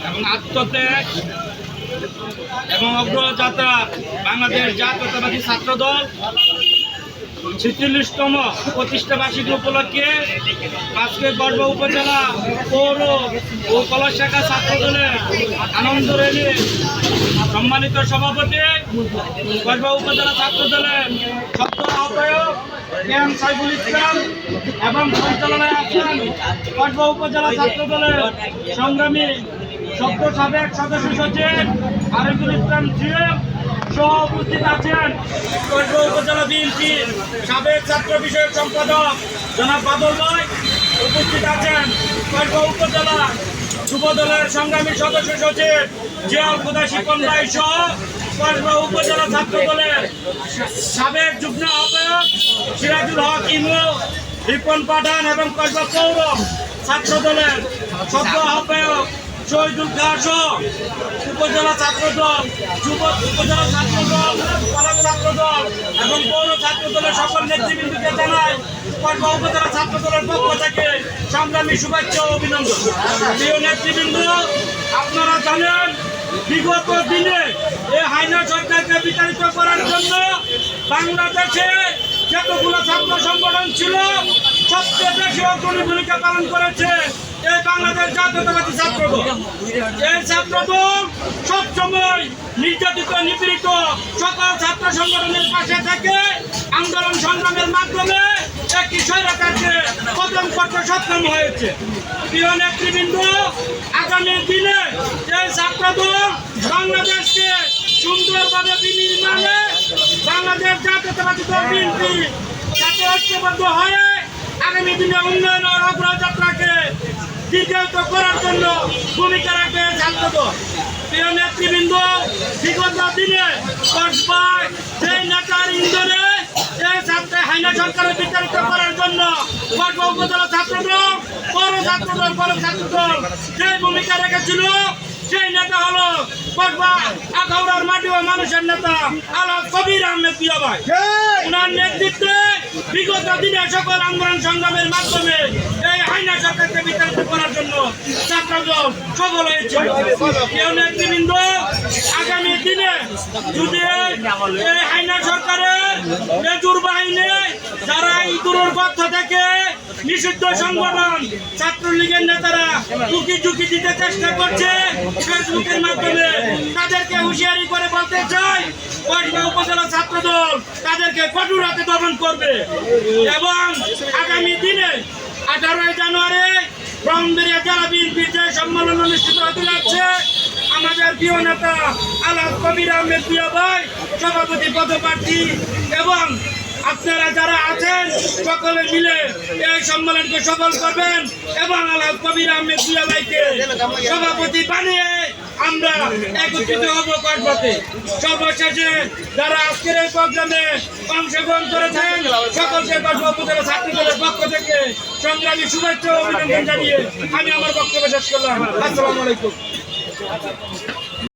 এবং আত্মত্যাগ এবং অগ্রযাত্রা বাংলাদেশ জাতীয়তাবাদী ছাত্রদল 46তম প্রতিষ্ঠা বার্ষিকী উপলক্ষে আজকে গড়বা উপজেলা পৌর ও কলেজ শাখা ছাত্রদলের আনন্দ র্যালি সম্মানিত সভাপতি গড়বা উপজেলা ছাত্রদলের সত্য আহ্বায়ক এম সাইফুল ইসলাম এবং সঞ্চালনায় আছেন গড়বা উপজেলা ছাত্রদলের সংগ্রামী সাবেক সদস্য সচিব আরিফুল ইসলাম জিএম সহ উপস্থিত আছেন গড়বা উপজেলা বিএনপির সাবেক ছাত্র বিষয়ক সম্পাদক জনাব বাদল ভাই, উপস্থিত আছেন গড়বা উপজেলা যুব দলের সংগ্রামী সদস্য সচিব জিয়াউল খুদা শিপন ভাই সহ গড়বা উপজেলা ছাত্র দলের সাবেক যুগ্ম আহ্বায়ক সিরাজুল হক ইমু, রিপন পাঠান এবং গড়বা পৌর ছাত্র দলের সদ্য আহ্বায়ক শহীদুল খান সহ উপজেলা ছাত্রদল, যুব উপজেলা ছাত্রদল, কলেজ ছাত্রদল এবং পৌর ছাত্রদলের সকল নেতৃবৃন্দকে জানাই গড়বা উপজেলা ছাত্রদলের পক্ষ থেকে সংগ্রামী শুভেচ্ছা ও অভিনন্দন। প্রিয় নেতৃবৃন্দ, আপনারা জানেন বিগত দিনে এই হাইনা সরকারকে বিতাড়িত করার জন্য বাংলাদেশে যতগুলো ছাত্র সংগঠন ছিল সবচেয়ে বেশি অগ্রণী ভূমিকা পালন করেছে এই বাংলাদেশ জাতীয়তাবাদী ছাত্রদল। এই ছাত্রদল সবসময় নির্যাতিত নিপীড়িত সকল ছাত্র সংগঠনের পাশে থেকে আন্দোলন সংগ্রামের মাধ্যমে একটি স্বৈরাচারকে পতন করতে সক্ষম হয়েছে। প্রিয় নেতৃবৃন্দ, আগামী দিনে এই ছাত্রদল বাংলাদেশকে সুন্দরভাবে বিনির্মাণে বাংলাদেশ জাতীয়তাবাদী দল বিএনপি সাথে ঐক্যবদ্ধ হয়ে আগামী দিনে উন্নয়ন ও অগ্রযাত্রাকে দ্বিতীয়ত করার জন্য ভূমিকা রাখবে ছাত্রদল। প্রিয় নেতৃবৃন্দ, বিগত দিনে কসবায় সেই নেতার ইন্ধনে এই ছাত্র হাইনা সরকারের বিতাড়িত করার জন্য গড়বা উপজেলা ছাত্রদল, পৌর ছাত্রদল, কলেজ ছাত্রদল যে ভূমিকা রেখেছিল সেই নেতা হলো কসবা আখাউড়ার মাটি ও মানুষের নেতা আলহাজ কবির আহমেদ পিয়া ভাই। ওনার নেতৃত্বে বিগত দিনে সকল আন্দোলন সংগ্রামের মাধ্যমে এই হাইনা সরকারকে বিতাড়িত করার জন্য ছাত্রদল সফল হয়েছে। প্রিয় নেতৃবৃন্দ, আগামী দিনে যদি এই হাইনা সরকারের মেজর বাহিনী যারা ইঁদুরের গর্ত থেকে নিষিদ্ধ সংগঠন ছাত্রলীগের নেতারা ঝুঁকি দিতে চেষ্টা করছে ফেসবুকের মাধ্যমে, তাদেরকে হুঁশিয়ারি করে বলতে চাই গড়বা উপজেলা ছাত্রদল তাদেরকে কঠোর হাতে দমন করবে এবং আগামী দিনে 18 জানুয়ারি ব্রাহ্মণবাড়িয়া জেলা বিএনপির যে সম্মেলন অনুষ্ঠিত হতে যাচ্ছে, আমাদের প্রিয় নেতা আলহাজ কবির আহমেদ পিয়া ভাই সভাপতি পদপ্রার্থী এবং আপনারা যারা আছেন সকলে মিলে এই সম্মেলনকে সফল করবেন এবং আলহাজ কবির আহমেদ পিয়া ভাইকে সভাপতি বানিয়ে আমরা একত্রিত হব গড়বাতে। সর্বশেষে যারা আজকের এই প্রোগ্রামে অংশগ্রহণ করেছেন সকলকে গড়বা উপজেলা ছাত্রদলের পক্ষ থেকে সংগ্রামী শুভেচ্ছা ও অভিনন্দন জানিয়ে আমি আমার বক্তব্য শেষ করলাম। আসসালামু আলাইকুম।